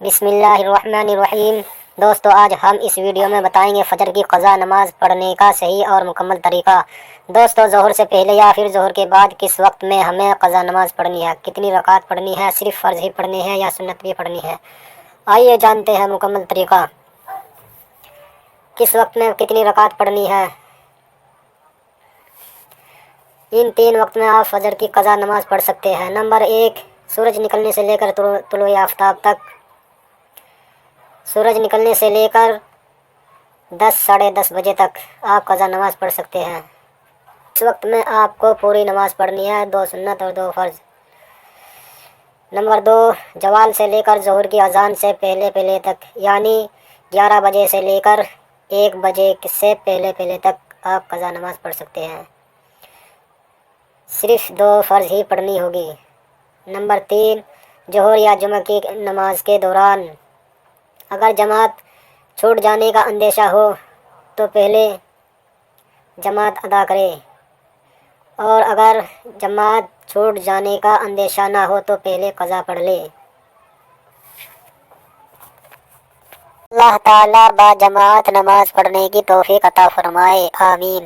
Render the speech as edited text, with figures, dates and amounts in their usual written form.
بسم اللہ الرحمن الرحیم۔ دوستو، آج ہم اس ویڈیو میں بتائیں گے فجر کی قضا نماز پڑھنے کا صحیح اور مکمل طریقہ۔ دوستو، ظہر سے پہلے یا پھر ظہر کے بعد کس وقت میں ہمیں قضا نماز پڑھنی ہے، کتنی رکعت پڑھنی ہے، صرف فرض ہی پڑھنی ہے یا سنت بھی پڑھنی ہے؟ آئیے جانتے ہیں مکمل طریقہ۔ کس وقت میں کتنی رکعت پڑھنی ہے؟ ان 3 وقت میں آپ فجر کی قضا نماز پڑھ سکتے ہیں۔ نمبر 1، سورج نکلنے سے لے کر طلوع آفتاب تک۔ سورج نکلنے سے لے کر 10 ساڑھے 10 بجے تک آپ قضا نماز پڑھ سکتے ہیں۔ اس وقت میں آپ کو پوری نماز پڑھنی ہے، 2 سنت اور 2 فرض۔ نمبر 2، زوال سے لے کر ظہر کی اذان سے پہلے تک، یعنی 11 بجے سے لے کر 1 بجے سے پہلے تک آپ قضا نماز پڑھ سکتے ہیں، صرف 2 فرض ہی پڑھنی ہوگی۔ نمبر 3، ظہر یا جمعہ کی نماز کے دوران اگر جماعت چھوٹ جانے کا اندیشہ ہو تو پہلے جماعت ادا کرے، اور اگر جماعت چھوٹ جانے کا اندیشہ نہ ہو تو پہلے قضا پڑھ لے۔ اللہ تعالیٰ با جماعت نماز پڑھنے کی توفیق عطا فرمائے، آمین۔